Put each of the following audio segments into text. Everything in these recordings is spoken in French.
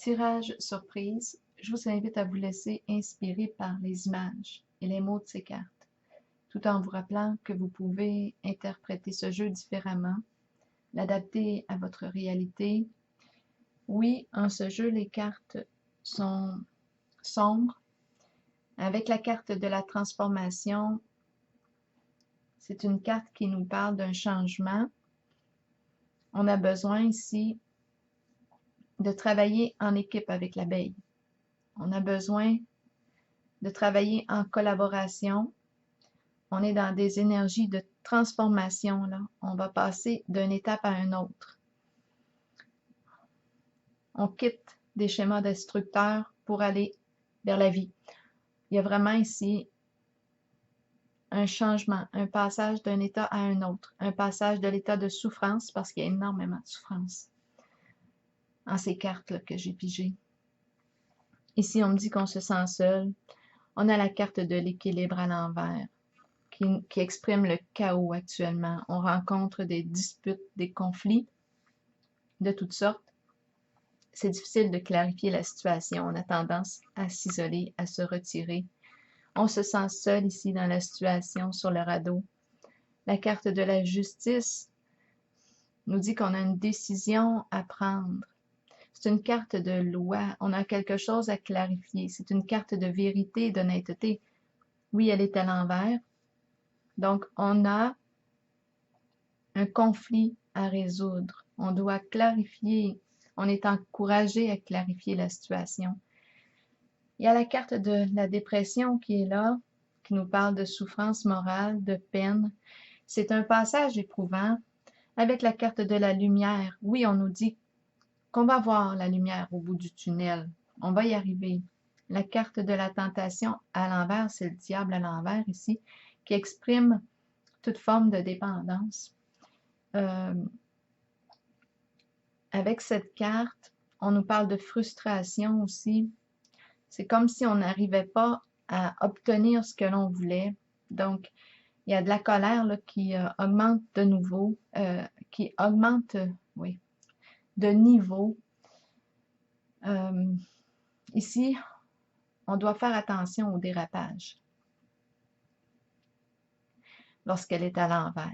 Tirage surprise, je vous invite à vous laisser inspirer par les images et les mots de ces cartes, tout en vous rappelant que vous pouvez interpréter ce jeu différemment, l'adapter à votre réalité. Oui, en ce jeu, les cartes sont sombres. Avec la carte de la transformation, c'est une carte qui nous parle d'un changement. On a besoin ici de travailler en équipe avec l'abeille. On a besoin de travailler en collaboration. On est dans des énergies de transformation, là. On va passer d'une étape à une autre. On quitte des schémas destructeurs pour aller vers la vie. Il y a vraiment ici un changement, un passage d'un état à un autre, un passage de l'état de souffrance, parce qu'il y a énormément de souffrance en ces cartes-là que j'ai pigées. Ici, on me dit qu'on se sent seul. On a la carte de l'équilibre à l'envers qui exprime le chaos actuellement. On rencontre des disputes, des conflits de toutes sortes. C'est difficile de clarifier la situation. On a tendance à s'isoler, à se retirer. On se sent seul ici dans la situation sur le radeau. La carte de la justice nous dit qu'on a une décision à prendre. C'est une carte de loi. On a quelque chose à clarifier. C'est une carte de vérité et d'honnêteté. Oui, elle est à l'envers. Donc, on a un conflit à résoudre. On doit clarifier. On est encouragé à clarifier la situation. Il y a la carte de la dépression qui est là, qui nous parle de souffrance morale, de peine. C'est un passage éprouvant. Avec la carte de la lumière, oui, on nous dit qu'on va voir la lumière au bout du tunnel. On va y arriver. La carte de la tentation à l'envers, c'est le diable à l'envers ici, qui exprime toute forme de dépendance. Avec cette carte, on nous parle de frustration aussi. C'est comme si on n'arrivait pas à obtenir ce que l'on voulait. Donc, il y a de la colère là, qui augmente de nouveau, qui augmente, oui, de niveau. Ici, on doit faire attention au dérapage lorsqu'elle est à l'envers.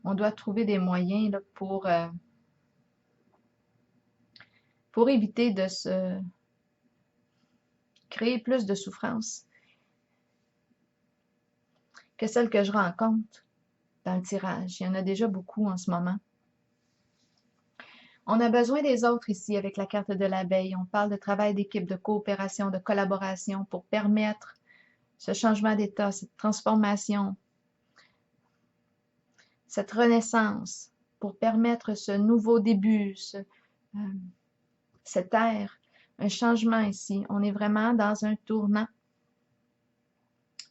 On doit trouver des moyens là, pour éviter de se créer plus de souffrance que celle que je rencontre dans le tirage. Il y en a déjà beaucoup en ce moment. On a besoin des autres ici avec la carte de l'abeille. On parle de travail d'équipe, de coopération, de collaboration pour permettre ce changement d'état, cette transformation, cette renaissance, pour permettre ce nouveau début, cette ère, un changement ici. On est vraiment dans un tournant.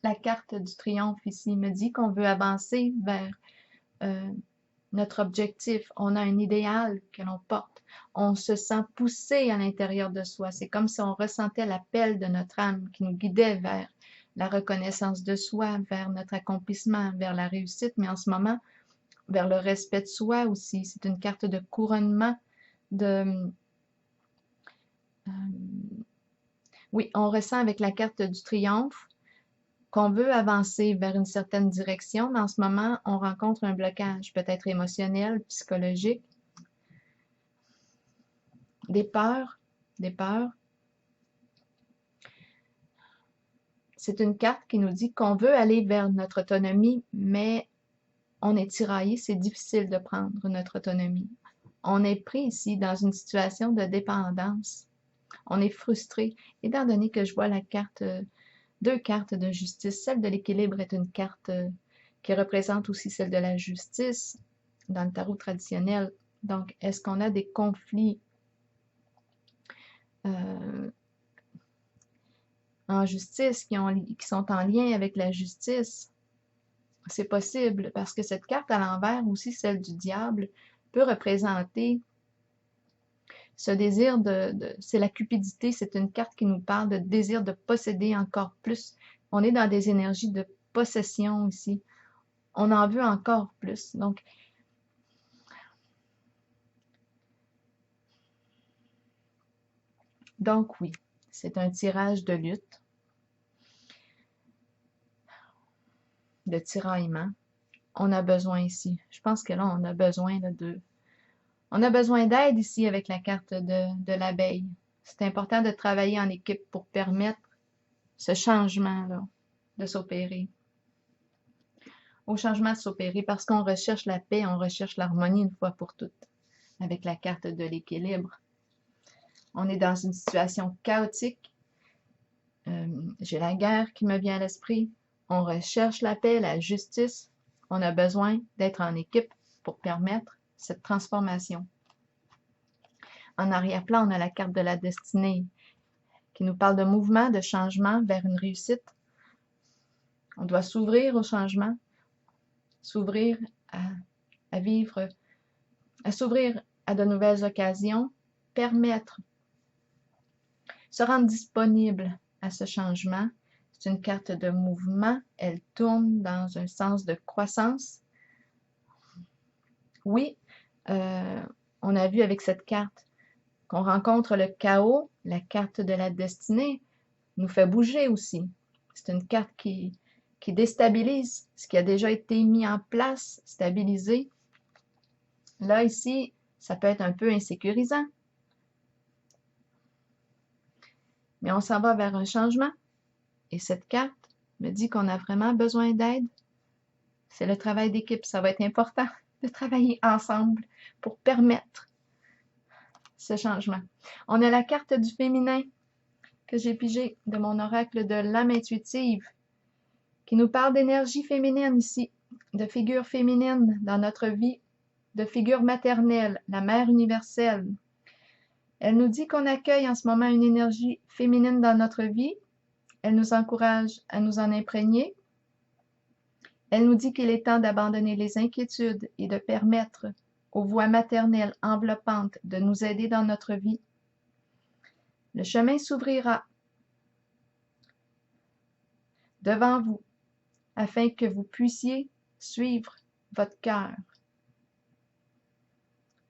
La carte du triomphe ici me dit qu'on veut avancer vers notre objectif. On a un idéal que l'on porte. On se sent poussé à l'intérieur de soi. C'est comme si on ressentait l'appel de notre âme qui nous guidait vers la reconnaissance de soi, vers notre accomplissement, vers la réussite, mais en ce moment, vers le respect de soi aussi. C'est une carte de couronnement, oui, on ressent avec la carte du triomphe qu'on veut avancer vers une certaine direction, mais en ce moment, on rencontre un blocage, peut-être émotionnel, psychologique, des peurs. C'est une carte qui nous dit qu'on veut aller vers notre autonomie, mais on est tiraillé, c'est difficile de prendre notre autonomie. On est pris ici dans une situation de dépendance. On est frustré. Étant donné que je vois la carte, deux cartes de justice, celle de l'équilibre est une carte qui représente aussi celle de la justice dans le tarot traditionnel. Donc, est-ce qu'on a des conflits en justice qui sont en lien avec la justice? C'est possible parce que cette carte à l'envers, aussi celle du diable, peut représenter ce désir c'est la cupidité, c'est une carte qui nous parle de désir de posséder encore plus. On est dans des énergies de possession ici. On en veut encore plus. Donc, Donc oui, c'est un tirage de lutte, de tiraillement. On a besoin ici. Je pense que là, on a besoin On a besoin d'aide ici avec la carte de l'abeille. C'est important de travailler en équipe pour permettre ce changement-là de s'opérer. Au changement de s'opérer parce qu'on recherche la paix, on recherche l'harmonie une fois pour toutes avec la carte de l'équilibre. On est dans une situation chaotique. J'ai la guerre qui me vient à l'esprit. On recherche la paix, la justice. On a besoin d'être en équipe pour permettre cette transformation. En arrière-plan, on a la carte de la destinée qui nous parle de mouvement, de changement vers une réussite. On doit s'ouvrir au changement, s'ouvrir à vivre, à s'ouvrir à de nouvelles occasions, permettre, se rendre disponible à ce changement. C'est une carte de mouvement, elle tourne dans un sens de croissance. Oui, on a vu avec cette carte qu'on rencontre le chaos, la carte de la destinée nous fait bouger aussi. C'est une carte qui déstabilise ce qui a déjà été mis en place, stabilisé. Là, ici, ça peut être un peu insécurisant. Mais on s'en va vers un changement. Et cette carte me dit qu'on a vraiment besoin d'aide. C'est le travail d'équipe. Ça va être important de travailler ensemble pour permettre ce changement. On a la carte du féminin que j'ai pigée de mon oracle de l'âme intuitive qui nous parle d'énergie féminine ici, de figure féminine dans notre vie, de figure maternelle, la mère universelle. Elle nous dit qu'on accueille en ce moment une énergie féminine dans notre vie. Elle nous encourage à nous en imprégner. Elle nous dit qu'il est temps d'abandonner les inquiétudes et de permettre aux voix maternelles enveloppantes de nous aider dans notre vie. Le chemin s'ouvrira devant vous afin que vous puissiez suivre votre cœur.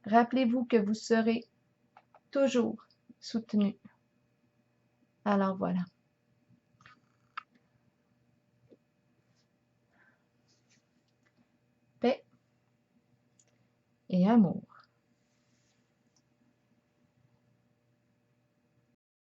Rappelez-vous que vous serez toujours soutenu. Alors voilà. Paix et amour.